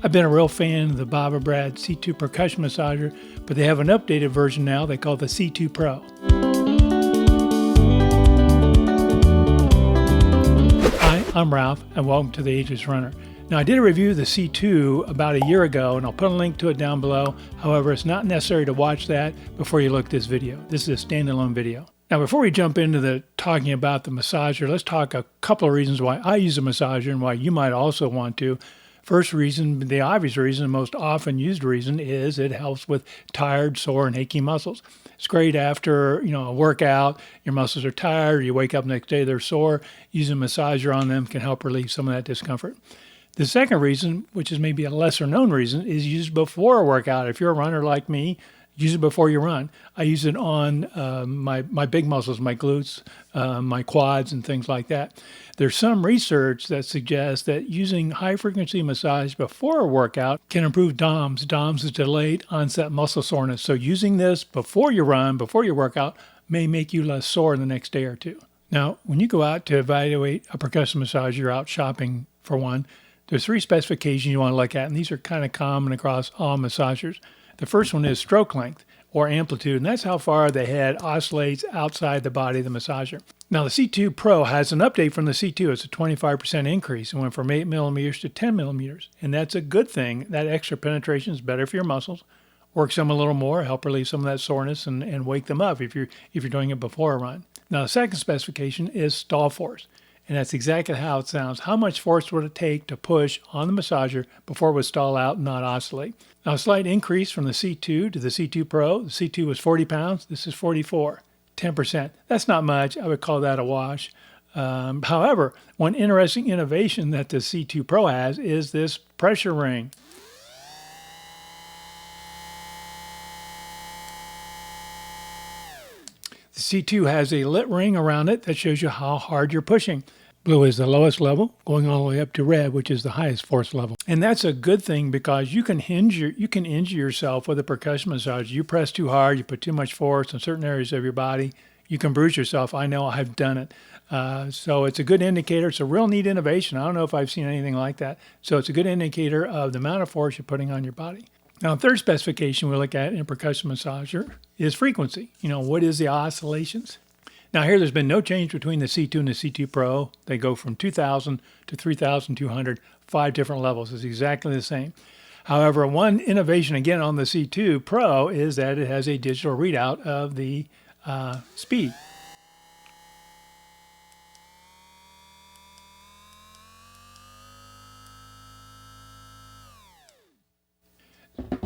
I've been a real fan of the Bob & Brad C2 percussion massager, but they have an updated version now they call the C2 Pro. Hi, I'm Ralph, and welcome to The Ageless Runner. Now, I did a review of the C2 about a year ago, and I'll put a link to it down below. However, it's not necessary to watch that before you look at this video. This is a standalone video. Now, before we jump into talking about the massager, let's talk a couple of reasons why I use a massager and why you might also want to. First reason, the obvious reason, the most often used reason, is it helps with tired, sore, and achy muscles. It's great after, a workout, your muscles are tired, you wake up the next day, they're sore. Using a massager on them can help relieve some of that discomfort. The second reason, which is maybe a lesser known reason, is used before a workout. If you're a runner like me, use it before you run. I use it on my big muscles, my glutes, my quads, and things like that. There's some research that suggests that using high-frequency massage before a workout can improve DOMS. DOMS is delayed onset muscle soreness. So using this before you run, before your workout, may make you less sore the next day or two. Now, when you go out to evaluate a percussion massager, you're out shopping for one, there's 3 specifications you want to look at, and these are kind of common across all massagers. The first one is stroke length or amplitude, and that's how far the head oscillates outside the body of the massager. Now, the C2 Pro has an update from the C2. It's a 25% increase. It went from 8 millimeters to 10 millimeters, and that's a good thing. That extra penetration is better for your muscles. Works them a little more, help relieve some of that soreness, and wake them up if you're doing it before a run. Now, the second specification is stall force. And that's exactly how it sounds. How much force would it take to push on the massager before it would stall out and not oscillate? Now, a slight increase from the C2 to the C2 Pro. The C2 was 40 pounds. This is 44, 10%. That's not much. I would call that a wash. However, one interesting innovation that the C2 Pro has is this pressure ring. The C2 has a lit ring around it that shows you how hard you're pushing. Blue is the lowest level, going all the way up to red, which is the highest force level. And that's a good thing because you can injure yourself with a percussion massage. You press too hard, you put too much force in certain areas of your body, you can bruise yourself. I know I've done it. So it's a good indicator. It's a real neat innovation. I don't know if I've seen anything like that. So it's a good indicator of the amount of force you're putting on your body. Now, the third specification we look at in a percussion massager is frequency. What is the oscillations? Now, here there's been no change between the C2 and the C2 Pro. They go from 2,000 to 3,200, 5 different levels. It's exactly the same. However, one innovation, again, on the C2 Pro is that it has a digital readout of the speed.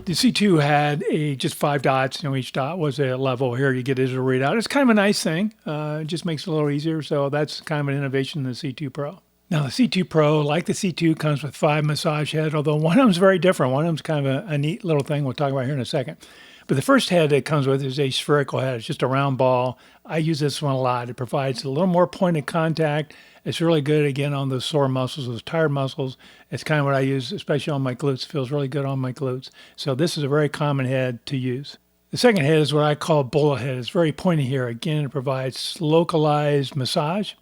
The C2 had just 5 dots. Each dot was a level. Here you get a digital readout. It's kind of a nice thing. It just makes it a little easier. So that's kind of an innovation in the C2 Pro. Now, the C2 Pro, like the C2, comes with 5 massage heads, although one of them is very different. One of them is kind of a neat little thing we'll talk about here in a second. But the first head it comes with is a spherical head. It's just a round ball. I use this one a lot. It provides a little more pointed contact. It's really good, again, on those sore muscles, those tired muscles. It's kind of what I use, especially on my glutes. It feels really good on my glutes. So this is a very common head to use. The second head is what I call a bullet head. It's very pointy here. Again, it provides localized massage.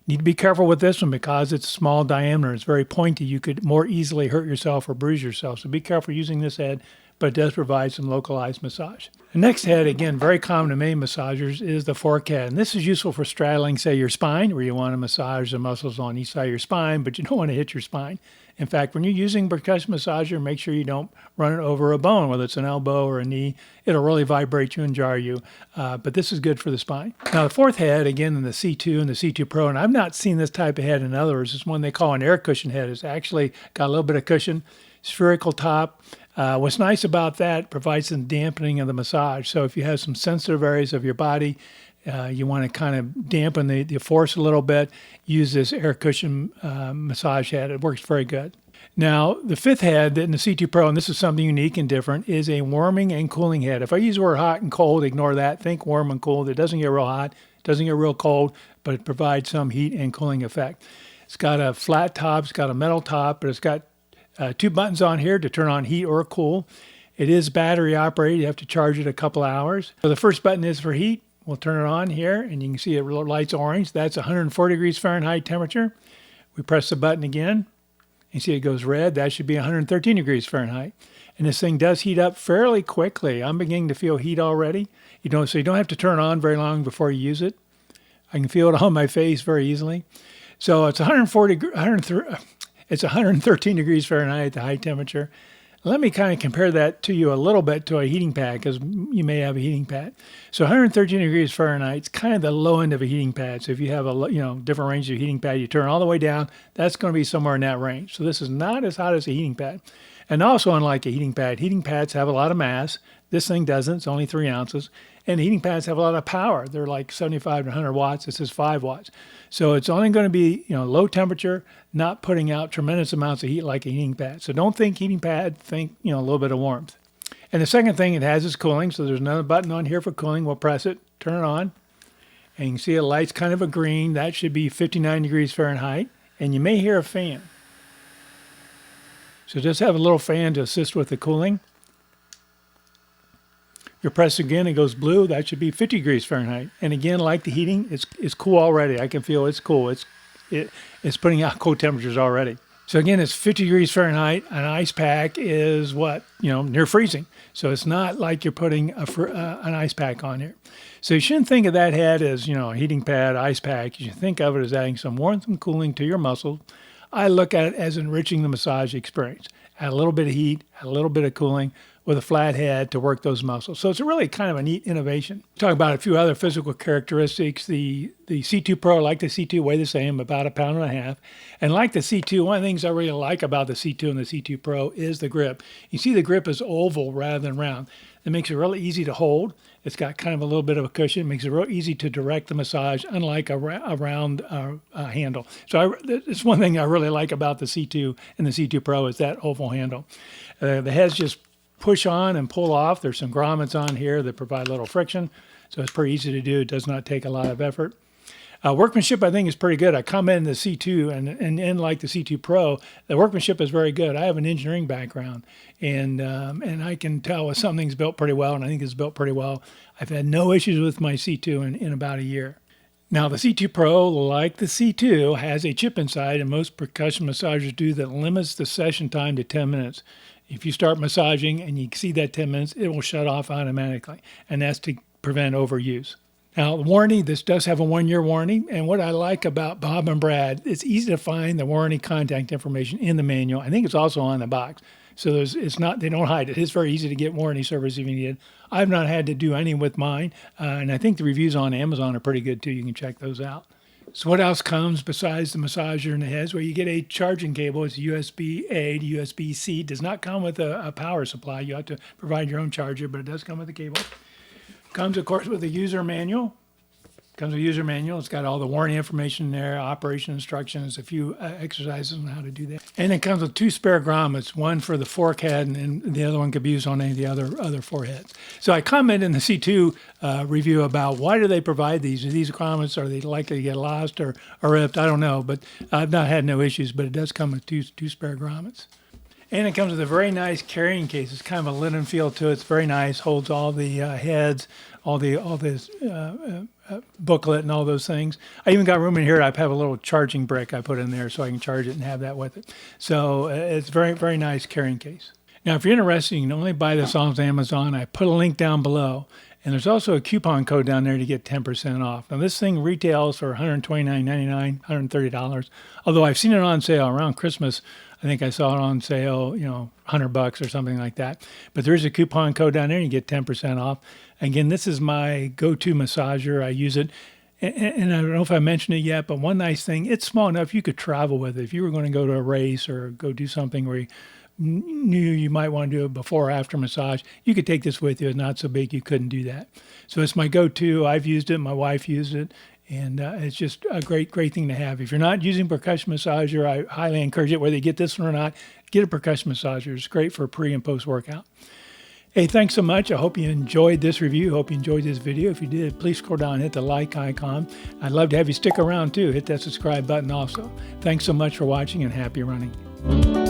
You need to be careful with this one because it's small diameter. It's very pointy. You could more easily hurt yourself or bruise yourself. So be careful using this head, but it does provide some localized massage. The next head, again, very common to many massagers, is the fork head. And this is useful for straddling, say, your spine, where you want to massage the muscles on each side of your spine, but you don't want to hit your spine. In fact, when you're using a percussion massager, make sure you don't run it over a bone, whether it's an elbow or a knee. It'll really vibrate you and jar you, but this is good for the spine. Now, the fourth head, again, in the C2 and the C2 Pro, and I've not seen this type of head in others, is one they call an air cushion head. It's actually got a little bit of cushion, spherical top. What's nice about that, provides some dampening of the massage. So if you have some sensitive areas of your body, you want to kind of dampen the force a little bit, use this air cushion massage head. It works very good. Now, the fifth head in the C2 Pro, and this is something unique and different, is a warming and cooling head. If I use the word hot and cold, ignore that. Think warm and cold. It doesn't get real hot, it doesn't get real cold, but it provides some heat and cooling effect. It's got a flat top, it's got a metal top, but it's got 2 buttons on here to turn on heat or cool. It is battery operated. You have to charge it a couple hours. So the first button is for heat. We'll turn it on here, and you can see it lights orange. That's 140 degrees Fahrenheit temperature. We press the button again, You see it goes red. That should be 113 degrees Fahrenheit. And this thing does heat up fairly quickly. I'm beginning to feel heat already. So you don't have to turn on very long before you use it. I can feel it on my face very easily. So it's 113 degrees Fahrenheit at the high temperature. Let me kind of compare that to you a little bit to a heating pad, because you may have a heating pad. So 113 degrees Fahrenheit is kind of the low end of a heating pad. So if you have a different range of heating pad, you turn all the way down, that's going to be somewhere in that range. So this is not as hot as a heating pad. And also, unlike a heating pads have a lot of mass. This thing doesn't. It's only 3 ounces. And heating pads have a lot of power. They're like 75 to 100 watts. This is 5 watts. So it's only going to be low temperature, not putting out tremendous amounts of heat like a heating pad. So don't think heating pad, think a little bit of warmth. And the second thing it has is cooling. So there's another button on here for cooling. We'll press it, turn it on, and you can see it lights kind of a green. That should be 59 degrees Fahrenheit. And you may hear a fan. So just have a little fan to assist with the cooling. You press again, it goes blue. That should be 50 degrees Fahrenheit. And again, like the heating, it's cool already. I can feel it's cool. It's putting out cold temperatures already. So again, it's 50 degrees Fahrenheit. An ice pack is near freezing. So it's not like you're putting an ice pack on here. So you shouldn't think of that head as a heating pad, ice pack. You should think of it as adding some warmth and cooling to your muscles. I look at it as enriching the massage experience. Add a little bit of heat, add a little bit of cooling with a flat head to work those muscles. So it's really kind of a neat innovation. Talk about a few other physical characteristics. The C2 Pro, like the C2, weigh the same, about 1.5 pounds. And like the C2, one of the things I really like about the C2 and the C2 Pro is the grip. You see the grip is oval rather than round. It makes it really easy to hold. It's got kind of a little bit of a cushion. It makes it real easy to direct the massage, unlike a round handle. So it's one thing I really like about the C2 and the C2 Pro is that oval handle. The heads just push on and pull off. There's some grommets on here that provide a little friction. So it's pretty easy to do. It does not take a lot of effort. Workmanship, I think, is pretty good. I commend the C2 and like the C2 Pro, the workmanship is very good. I have an engineering background, and I can tell if something's built pretty well, and I think it's built pretty well. I've had no issues with my C2 in about a year. Now, the C2 Pro, like the C2, has a chip inside, and most percussion massagers do, that limits the session time to 10 minutes. If you start massaging and you see that 10 minutes, it will shut off automatically, and that's to prevent overuse. Now, the warranty, this does have a 1-year warranty, and what I like about Bob and Brad, it's easy to find the warranty contact information in the manual. I think it's also on the box. So they don't hide it. It's very easy to get warranty service if you need it. I've not had to do any with mine, and I think the reviews on Amazon are pretty good too. You can check those out. So what else comes besides the massager and the heads? Well, you get a charging cable. It's USB-A to USB-C. It does not come with a power supply. You have to provide your own charger, but it does come with a cable. Comes, of course, with a user manual. It's got all the warranty information there, operation instructions, a few exercises on how to do that. And it comes with 2 spare grommets, one for the fork head, and the other one could be used on any of the other 4 heads. So I commented in the C2 review about why do they provide these? Are these grommets, are they likely to get lost or ripped? I don't know, but I've not had no issues, but it does come with two spare grommets. And it comes with a very nice carrying case. It's kind of a linen feel to it. It's very nice. Holds all the heads, all this booklet and all those things. I even got room in here. I have a little charging brick I put in there so I can charge it and have that with it. So it's very, very nice carrying case. Now, if you're interested, you can only buy this on Amazon. I put a link down below. And there's also a coupon code down there to get 10% off. Now, this thing retails for $129.99, $130. Although I've seen it on sale around Christmas. I think I saw it on sale, $100 or something like that. But there's a coupon code down there and you get 10% off. Again, this is my go-to massager. I use it. And I don't know if I mentioned it yet, but one nice thing, it's small enough you could travel with it. If you were going to go to a race or go do something where you knew you might want to do a before or after massage, you could take this with you. It's not so big you couldn't do that. So it's my go-to. I've used it. My wife used it. And it's just a great thing to have. If you're not using percussion massager, I highly encourage it. Whether you get this one or not, get a percussion massager. It's great for pre and post workout. Hey, thanks so much. I hope you enjoyed this review. Hope you enjoyed this video. If you did, please scroll down and hit the like icon. I'd love to have you stick around too. Hit that subscribe button also. Thanks so much for watching and happy running.